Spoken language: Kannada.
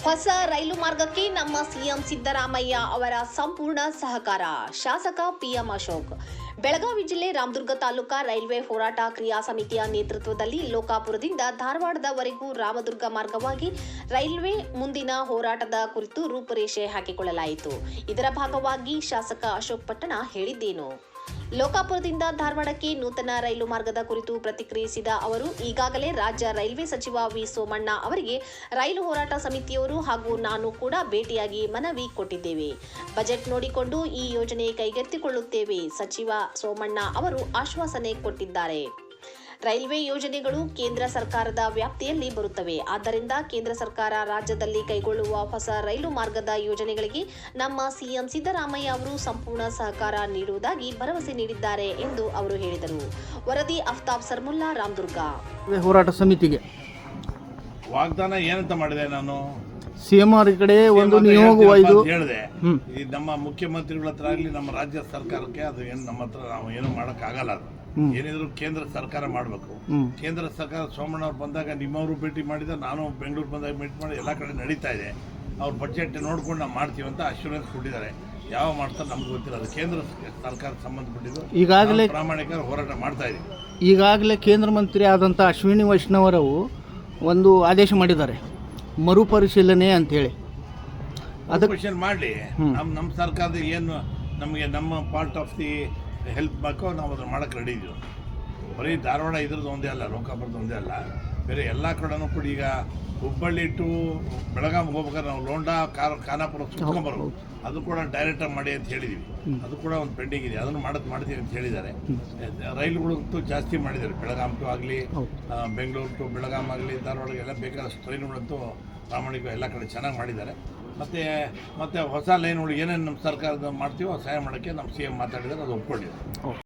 ಹೊಸ ರೈಲು ಮಾರ್ಗಕ್ಕೆ ನಮ್ಮ ಸಿಎಂ ಸಿದ್ದರಾಮಯ್ಯ ಅವರ ಸಂಪೂರ್ಣ ಸಹಕಾರ. ಶಾಸಕ ಪಿಎಂ ಅಶೋಕ್. ಬೆಳಗಾವಿ ಜಿಲ್ಲೆ ರಾಮದುರ್ಗ ತಾಲೂಕಾ ರೈಲ್ವೆ ಹೋರಾಟ ಕ್ರಿಯಾ ಸಮಿತಿಯ ನೇತೃತ್ವದಲ್ಲಿ ಲೋಕಾಪುರದಿಂದ ಧಾರವಾಡದವರೆಗೂ ರಾಮದುರ್ಗ ಮಾರ್ಗವಾಗಿ ರೈಲ್ವೆ ಮುಂದಿನ ಹೋರಾಟದ ಕುರಿತು ರೂಪುರೇಷೆ ಹಾಕಿಕೊಳ್ಳಲಾಯಿತು. ಇದರ ಭಾಗವಾಗಿ ಶಾಸಕ ಅಶೋಕ್ ಪಟ್ಟಣ ಹೇಳಿದ್ದೇನು. ಲೋಕಾಪುರದಿಂದ ಧಾರವಾಡಕ್ಕೆ ನೂತನ ರೈಲು ಮಾರ್ಗದ ಕುರಿತು ಪ್ರತಿಕ್ರಿಯಿಸಿದ ಅವರು, ಈಗಾಗಲೇ ರಾಜ್ಯ ರೈಲ್ವೆ ಸಚಿವ ವಿ ಸೋಮಣ್ಣ ಅವರಿಗೆ ರೈಲು ಹೋರಾಟ ಸಮಿತಿಯವರು ಹಾಗೂ ನಾನು ಕೂಡ ಭೇಟಿಯಾಗಿ ಮನವಿ ಕೊಟ್ಟಿದ್ದೇವೆ. ಬಜೆಟ್ ನೋಡಿಕೊಂಡು ಈ ಯೋಜನೆ ಕೈಗೆತ್ತಿಕೊಳ್ಳುತ್ತೇವೆ. ಸಚಿವ ಸೋಮಣ್ಣ ಅವರು ಆಶ್ವಾಸನೆ ಕೊಟ್ಟಿದ್ದಾರೆ. ರೈಲ್ವೆ ಯೋಜನೆಗಳು ಕೇಂದ್ರ ಸರ್ಕಾರದ ವ್ಯಾಪ್ತಿಯಲ್ಲಿ ಬರುತ್ತವೆ. ಆದ್ದರಿಂದ ಕೇಂದ್ರ ಸರ್ಕಾರ ರಾಜ್ಯದಲ್ಲಿ ಕೈಗೊಳ್ಳುವ ಹೊಸ ರೈಲು ಮಾರ್ಗದ ಯೋಜನೆಗಳಿಗೆ ನಮ್ಮ ಸಿಎಂ ಸಿದ್ದರಾಮಯ್ಯ ಅವರು ಸಂಪೂರ್ಣ ಸಹಕಾರ ನೀಡುವುದಾಗಿ ಭರವಸೆ ನೀಡಿದ್ದಾರೆ ಎಂದು ಅವರು ಹೇಳಿದರು. ವರದಿ ಅಫ್ತಾಬ್ ಸರ್ಮುಲ್ಲಾ, ರಾಮದುರ್ಗ. ಹೋರಾಟ ಸಮಿತಿಗೆ ವಾಗ್ದಾನ ಏನಂತ ಮಾಡಿದೆ ನಾನು ಸಿಎಂಆರ್ ಕಡೆ ಒಂದು ನಿಯೋಗ ಹೇಳಿದೆ. ಈ ನಮ್ಮ ಮುಖ್ಯಮಂತ್ರಿಗಳ ಹತ್ರ ಆಗಲಿ ನಮ್ಮ ರಾಜ್ಯ ಸರ್ಕಾರಕ್ಕೆ ಅದು ಏನು ನಮ್ಮ ಹತ್ರ ನಾವು ಏನು ಮಾಡೋಕ್ಕಾಗಲ್ಲ. ಅದು ಏನಿದ್ರು ಕೇಂದ್ರ ಸರ್ಕಾರ ಮಾಡಬೇಕು. ಕೇಂದ್ರ ಸರ್ಕಾರ ಸೋಮಣ್ಣ ಅವ್ರು ಬಂದಾಗ ನಿಮ್ಮವರು ಭೇಟಿ ಮಾಡಿದ, ನಾನು ಬೆಂಗಳೂರು ಬಂದಾಗ ಭೇಟಿ ಮಾಡಿ ಎಲ್ಲ ಕಡೆ ನಡೀತಾ ಇದೆ. ಅವ್ರ ಬಜೆಟ್ ನೋಡ್ಕೊಂಡು ನಾವು ಮಾಡ್ತೀವಿ ಅಂತ ಅಶ್ಯೂರೆನ್ಸ್ ಕೊಟ್ಟಿದ್ದಾರೆ. ಯಾವ ಮಾಡ್ತಾರೆ ನಮ್ಗೆ ಗೊತ್ತಿಲ್ಲ. ಅದು ಕೇಂದ್ರ ಸರ್ಕಾರ ಸಂಬಂಧಪಟ್ಟಿದ್ದು. ಈಗಾಗಲೇ ಪ್ರಾಮಾಣಿಕ ಹೋರಾಟ ಮಾಡ್ತಾ ಇದ್ದೀವಿ. ಈಗಾಗಲೇ ಕೇಂದ್ರ ಮಂತ್ರಿ ಆದಂಥ ಅಶ್ವಿನಿ ವೈಷ್ಣವರವು ಒಂದು ಆದೇಶ ಮಾಡಿದ್ದಾರೆ, ಮರುಪರಿಶೀಲನೆ ಅಂತೇಳಿ. ಅದಕ್ಕೆ ಮಾಡಲಿ. ನಮ್ಮ ಸರ್ಕಾರದ ಏನು ನಮಗೆ ನಮ್ಮ ಪಾರ್ಟ್ ಆಫ್ ದಿ ಹೆಲ್ಪ್ ಬೇಕೋ ನಾವು ಅದನ್ನು ಮಾಡೋಕ್ಕೆ ರೆಡಿ ಇದ್ದೀವಿ. ಬರೀ ಧಾರವಾಡ ಇದ್ರದ್ದು ಒಂದೇ ಅಲ್ಲ, ಲೋಕಾಪುರದ ಒಂದೇ ಅಲ್ಲ, ಬೇರೆ ಎಲ್ಲ ಕಡೆನೂ ಕೂಡ. ಈಗ ಹುಬ್ಬಳ್ಳಿ ಟು ಬೆಳಗಾವಿಗೆ ಹೋಗ್ಬೇಕಾದ್ರೆ ನಾವು ಲೋಂಡಾ ಖಾನಾಪುರ ಸುತ್ಕೊಂಡ್ಬರ್ಬೋದು. ಅದು ಕೂಡ ಡೈರೆಕ್ಟಾಗಿ ಮಾಡಿ ಅಂತ ಹೇಳಿದ್ದೀವಿ. ಅದು ಕೂಡ ಒಂದು ಪೆಂಡಿಂಗ್ ಇದೆ, ಅದನ್ನು ಮಾಡ್ತೀವಿ ಅಂತ ಹೇಳಿದ್ದಾರೆ. ರೈಲುಗಳಂತೂ ಜಾಸ್ತಿ ಮಾಡಿದ್ದಾರೆ. ಬೆಳಗಾಂ ಟು ಆಗಲಿ, ಬೆಂಗಳೂರು ಟು ಬೆಳಗಾಂ ಆಗಲಿ, ಧಾರವಾಡಗೆಲ್ಲ ಬೇಕಾದಷ್ಟು ಟ್ರೈನುಗಳಂತೂ ಪ್ರಾಮಾಣಿಕ ಎಲ್ಲ ಕಡೆ ಚೆನ್ನಾಗಿ ಮಾಡಿದ್ದಾರೆ. ಮತ್ತು ಹೊಸ ಲೈನ್ಗಳು ಏನೇನು ನಮ್ಮ ಸರ್ಕಾರದ ಮಾಡ್ತೀವೋ ಸಹಾಯ ಮಾಡೋಕ್ಕೆ ನಮ್ಮ ಸಿ ಎಂ ಮಾತಾಡಿದರೆ ಅದು ಒಪ್ಕೊಂಡಿದ್ದಾರೆ.